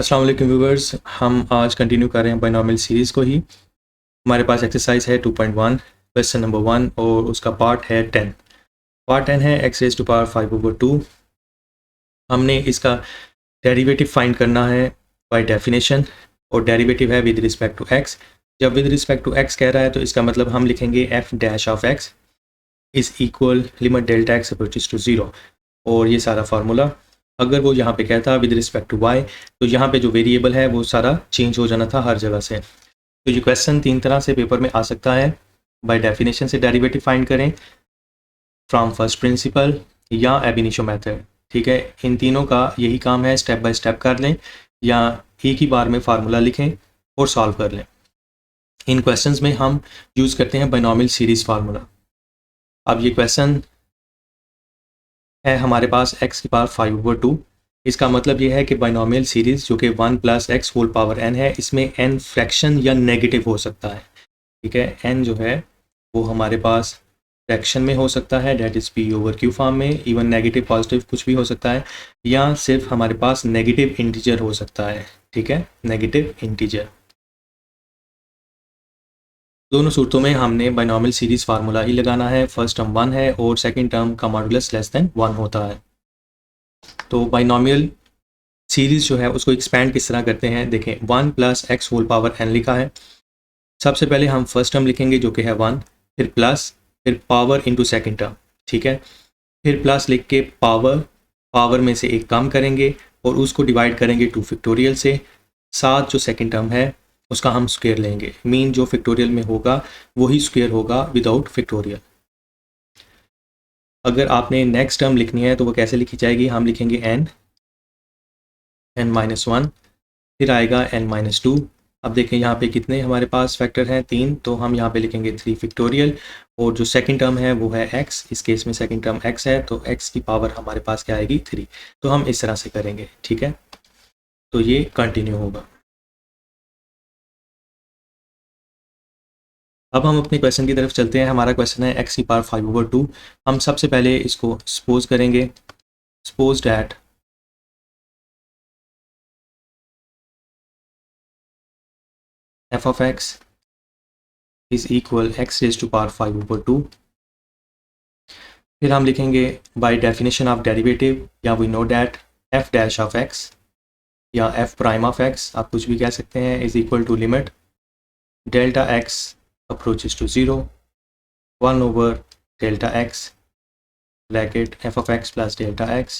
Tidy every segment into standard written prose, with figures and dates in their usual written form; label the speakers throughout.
Speaker 1: अस्सलाम वालेकुम व्यूवर्स, हम आज कंटिन्यू कर रहे हैं बाइनॉमियल सीरीज़ को ही। हमारे पास एक्सरसाइज है 2.1, क्वेश्चन नंबर 1 और उसका पार्ट है 10। पार्ट 10 है एक्स रेज़ टू पावर 5/2। हमने इसका डेरिवेटिव फाइंड करना है बाय डेफिनेशन, और डेरिवेटिव है विद रिस्पेक्ट टू एक्स। जब विद रिस्पेक्ट टू एक्स कह रहा है तो इसका मतलब हम लिखेंगे f dash of x is equal limit delta x approaches to zero, और ये सारा फार्मूला। अगर वो यहाँ पे कहता विद रिस्पेक्ट टू वाई, तो यहाँ पे जो वेरिएबल है वो सारा चेंज हो जाना था हर जगह से। तो ये क्वेश्चन 3 तरह से पेपर में आ सकता है। बाय डेफिनेशन से डेरिवेटिव फाइंड करें, फ्रॉम फर्स्ट प्रिंसिपल, या एब इनिशियो मेथड। ठीक है, इन तीनों का यही काम है, स्टेप बाय स्टेप कर लें या एक ही बार में फार्मूला लिखें और सॉल्व कर लें। इन क्वेश्चंस में हम यूज़ करते हैं बाइनॉमियल सीरीज़ फार्मूला। अब ये क्वेश्चन है हमारे पास x की पावर 5/2। इसका मतलब ये है कि बाइनॉमियल सीरीज़ जो कि 1 + x होल पावर n है, इसमें n फ्रैक्शन या नेगेटिव हो सकता है। ठीक है, n जो है वो हमारे पास फ्रैक्शन में हो सकता है, डेट इज़ p/q फॉर्म में, इवन नेगेटिव पॉजिटिव कुछ भी हो सकता है, या सिर्फ हमारे पास नेगेटिव इंटीजर हो सकता है। ठीक है, नेगेटिव इंटीजर। दोनों सूरतों में हमने बाइनॉमियल सीरीज़ फार्मूला ही लगाना है। फर्स्ट टर्म 1 है और सेकंड टर्म का मॉडुलस लेस देन 1 होता है। तो बाइनॉमियल सीरीज़ जो है उसको एक्सपैंड किस तरह करते हैं, देखें 1 + x होल पावर n लिखा है। सबसे पहले हम फर्स्ट टर्म लिखेंगे जो कि है 1, फिर प्लस, फिर पावर इंटू सेकेंड टर्म। ठीक है, फिर प्लस लिख के पावर में से एक कम करेंगे और उसको डिवाइड करेंगे 2 फैक्टोरियल से। साथ जो सेकेंड टर्म है उसका हम स्क्वायर लेंगे, मीन जो फैक्टोरियल में होगा वही स्क्वायर होगा विदाउट फैक्टोरियल। अगर आपने नेक्स्ट टर्म लिखनी है तो वो कैसे लिखी जाएगी, हम लिखेंगे n-1, फिर आएगा n-2। अब देखें यहाँ पे कितने हमारे पास फैक्टर हैं, 3, तो हम यहाँ पे लिखेंगे 3 फैक्टोरियल। और जो सेकंड टर्म है वो है x, इस केस में सेकंड टर्म x है तो x की पावर हमारे पास क्या आएगी, 3। तो हम इस तरह से करेंगे। ठीक है, तो ये कंटिन्यू होगा। अब हम अपने क्वेश्चन की तरफ चलते हैं। हमारा क्वेश्चन है x की पावर 5/2। हम सबसे पहले इसको सपोज करेंगे, suppose that f of x is equal x raise to power 5/2। फिर हम लिखेंगे बाय डेफिनेशन ऑफ डेरिवेटिव, या we know that f dash of x या f प्राइम ऑफ x, आप कुछ भी कह सकते हैं, is equal to limit delta x approaches to 0, 1/डेल्टा x bracket f of x plus delta x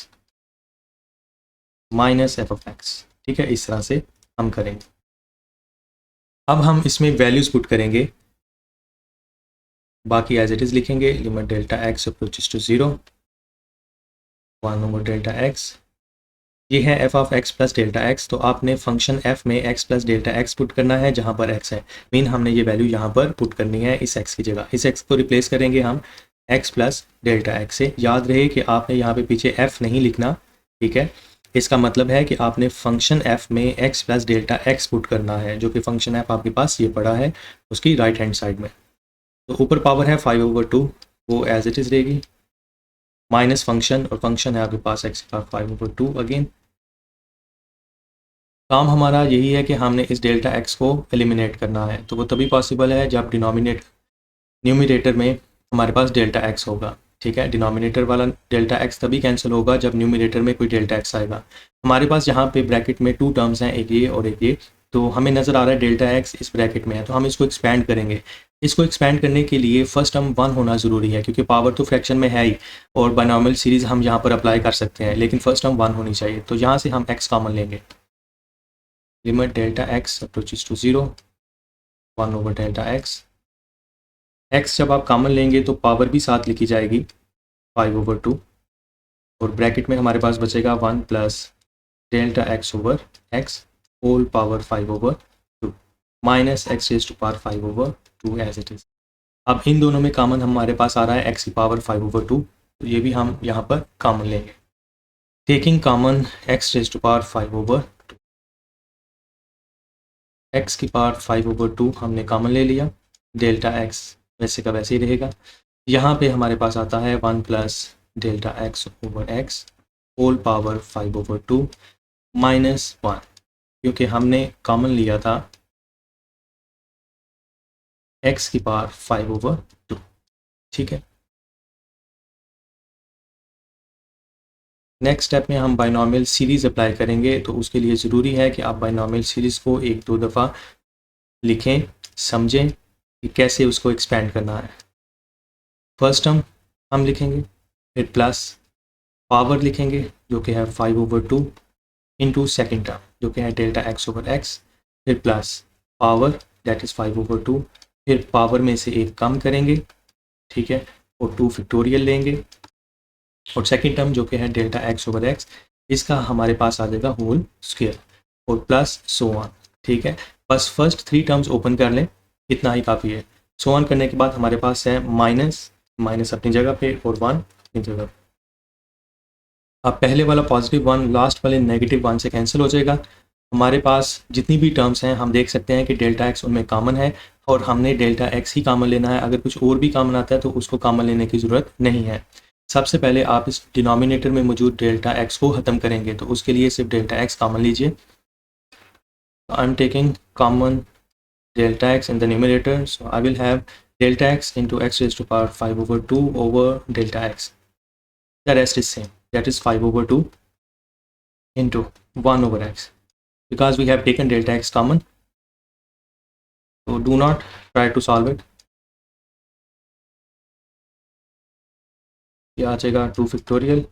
Speaker 1: minus f of x। ठीक है, इस तरह से हम करेंगे। अब हम इसमें वैल्यूज़ पुट करेंगे, बाकी एज इट इज़ लिखेंगे, limit delta x approaches to 0, 1/डेल्टा x। ये है f of x plus delta x। तो आपने फंक्शन f में x plus delta x put करना है जहाँ पर x है, मीन हमने ये वैल्यू यहाँ पर पुट करनी है इस x की जगह। इस x को रिप्लेस करेंगे हम x प्लस डेल्टा x से। याद रहे कि आपने यहाँ पे पीछे f नहीं लिखना। ठीक है, इसका मतलब है कि आपने फंक्शन f में x plus delta x put करना है, जो कि फंक्शन f आपके पास ये पड़ा है उसकी राइट हैंड साइड में। तो ऊपर पावर है 5/2, वो एज इट इज़ रहेगी, माइनस फंक्शन, और फंक्शन है आपके पास x का 5/2 अगेन। काम हमारा यही है कि हमने इस डेल्टा x को एलिमिनेट करना है। तो वो तभी पॉसिबल है जब न्यूमिनेटर में हमारे पास डेल्टा x होगा। ठीक है, डिनोमिनेटर वाला डेल्टा x तभी कैंसिल होगा जब न्यूमिनेटर में कोई डेल्टा x आएगा। हमारे पास यहाँ पे ब्रैकेट में 2 टर्म्स हैं, एक ये और एक ये। तो हमें नज़र आ रहा है डेल्टा x इस ब्रैकेट में है, तो हम इसको एक्सपैंड करेंगे। इसको एक्सपैंड करने के लिए फर्स्ट टर्म 1 होना ज़रूरी है, क्योंकि पावर तो फ्रैक्शन में है ही, और बाइनॉमियल सीरीज़ हम यहाँ पर अप्लाई कर सकते हैं, लेकिन फर्स्ट टर्म 1 होनी चाहिए। तो यहाँ से हम x कॉमन लेंगे, limit delta x approaches to 0, 1/डेल्टा x। x जब आप कॉमन लेंगे तो पावर भी साथ लिखी जाएगी 5/2, और ब्रैकेट में हमारे पास बचेगा 1 + delta x/x whole power 5/2 minus x raise to power 5/2 as it is. अब इन दोनों में कॉमन हमारे पास आ रहा है x की पावर 5/2, तो ये भी हम यहाँ पर कॉमन लेंगे। Taking common x raise to power 5/2, x की पावर 5/2 हमने कॉमन ले लिया, डेल्टा x वैसे का वैसे ही रहेगा। यहाँ पे हमारे पास आता है 1 + delta x/x whole power 5/2 minus 1। क्योंकि हमने कॉमन लिया था x की पावर 5/2। ठीक है, नेक्स्ट स्टेप में हम बाइनॉमियल सीरीज़ अप्लाई करेंगे। तो उसके लिए ज़रूरी है कि आप बाइनॉमियल सीरीज़ को 1-2 दफ़ा लिखें, समझें कि कैसे उसको एक्सपेंड करना है। फर्स्ट टर्म हम लिखेंगे, फिर प्लस पावर लिखेंगे जो कि है 5/2 इंटू सेकेंड टर्म जो कि है डेल्टा एक्स ओवर एक्स, फिर प्लस पावर दैट इज़ 5/2, फिर पावर में से एक कम करेंगे, ठीक है, और 2 फैक्टोरियल लेंगे, और सेकेंड टर्म जो कि है डेल्टा एक्स ओवर एक्स, इसका हमारे पास आ जाएगा होल स्क्वायर और प्लस सो ऑन। ठीक है, बस फर्स्ट 3 टर्म्स ओपन कर लें, इतना ही काफ़ी है। सो ऑन करने के बाद हमारे पास है माइनस अपनी जगह पे और 1 अपनी जगह। अब पहले वाला पॉजिटिव 1 लास्ट वाले नेगेटिव 1 से कैंसिल हो जाएगा। हमारे पास जितनी भी टर्म्स हैं हम देख सकते हैं कि डेल्टा एक्स उनमें कॉमन है और हमने डेल्टा एक्स ही कॉमन लेना है। अगर कुछ और भी कॉमन आता है तो उसको कॉमन लेने की ज़रूरत नहीं है। सबसे पहले आप इस डिनोमिनेटर में मौजूद डेल्टा एक्स को ख़त्म करेंगे, तो उसके लिए सिर्फ डेल्टा एक्स कॉमन लीजिए। I am taking common delta x in the numerator, so I will have delta x into x raised to power 5/2 over delta x. The rest is same, that is 5/2 into 1 over x, because we have taken delta x common, so do not try to solve it। ये आ जाएगा 2 factorial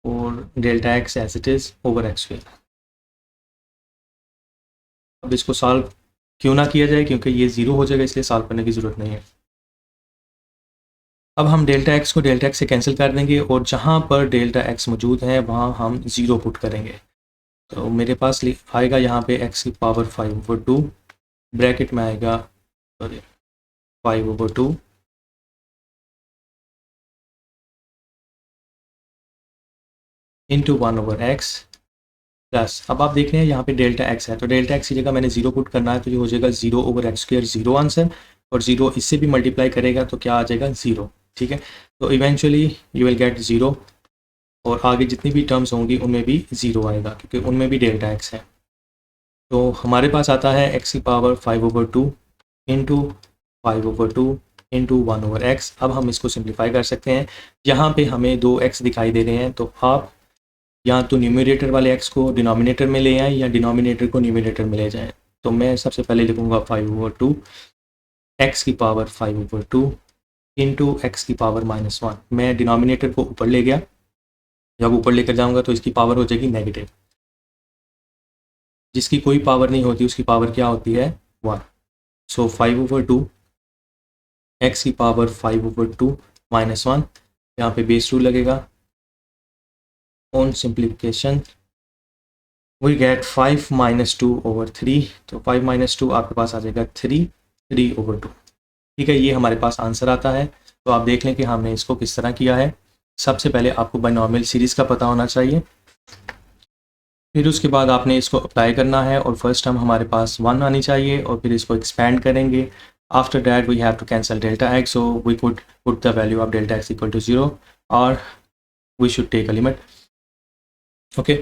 Speaker 1: और delta x as it is over x square. अब इसको solve क्यों ना किया जाए, क्योंकि ये ज़ीरो हो जाएगा, इसलिए सॉल्व करने की ज़रूरत नहीं है। अब हम डेल्टा एक्स को डेल्टा एक्स से कैंसिल कर देंगे और जहाँ पर डेल्टा एक्स मौजूद है वहाँ हम ज़ीरो पुट करेंगे। तो मेरे पास आएगा यहाँ पे x की पावर 5/2, ब्रैकेट में आएगा 5/2 इंटू 1 ओवर एक्स प्लस, अब आप देख रहे हैं यहाँ पे डेल्टा एक्स है, तो डेल्टा एक्स की जगह मैंने ज़ीरो पुट करना है, तो ये हो जाएगा 0 over x square, zero answer, और ज़ीरो इससे भी मल्टीप्लाई करेगा तो क्या आ जाएगा, ज़ीरो। ठीक है, तो eventually you will get zero, और आगे जितनी भी टर्म्स होंगी उनमें भी ज़ीरो आएगा क्योंकि उनमें भी डेल्टा एक्स है। तो हमारे पास आता है x की power 5/2 into 5/2 into 1 over x. अब हम इसको सिंप्लीफाई कर सकते हैं। यहाँ पे हमें 2x दिखाई दे रहे हैं, तो आप या तो न्यूमरेटर वाले x को डिनोमिनेटर में ले आएँ या डिनोमिनेटर को न्यूमरेटर में ले जाएँ। तो मैं सबसे पहले लिखूँगा 5/2 x की पावर 5/2 इंटू एक्स की पावर -1। मैं डिनोमिनेटर को ऊपर ले गया, जब ऊपर लेकर जाऊँगा तो इसकी पावर हो जाएगी नेगेटिव। जिसकी कोई पावर नहीं होती उसकी पावर क्या होती है, 1। सो 5/2 x की पावर 5/2 -1, यहाँ पे बेस रूल लगेगा। On simplification we get 5 - 2 over 3, तो 5 - 2 आपके पास आ जाएगा 3/2। ठीक है, ये हमारे पास आंसर आता है। तो आप देख लें कि हमने इसको किस तरह किया है। सबसे पहले आपको बाइनॉमियल सीरीज़ का पता होना चाहिए, फिर उसके बाद आपने इसको अप्लाई करना है और फर्स्ट टर्म हमारे पास 1 आनी चाहिए और फिर इसको एक्सपेंड करेंगे। After that we have to cancel delta x, so we could put the value of delta x equal to 0 और we should take a limit. Okay,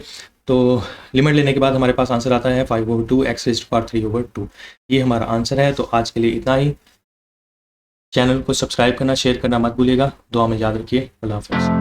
Speaker 1: तो लिमिट लेने के बाद हमारे पास आंसर आता है 5/2 x रेज़्ड टू पावर 3/2। ये हमारा आंसर है। तो आज के लिए इतना ही। चैनल को सब्सक्राइब करना, शेयर करना मत भूलिएगा। दुआ में याद रखिए। अल्लाह हाफ़िज़।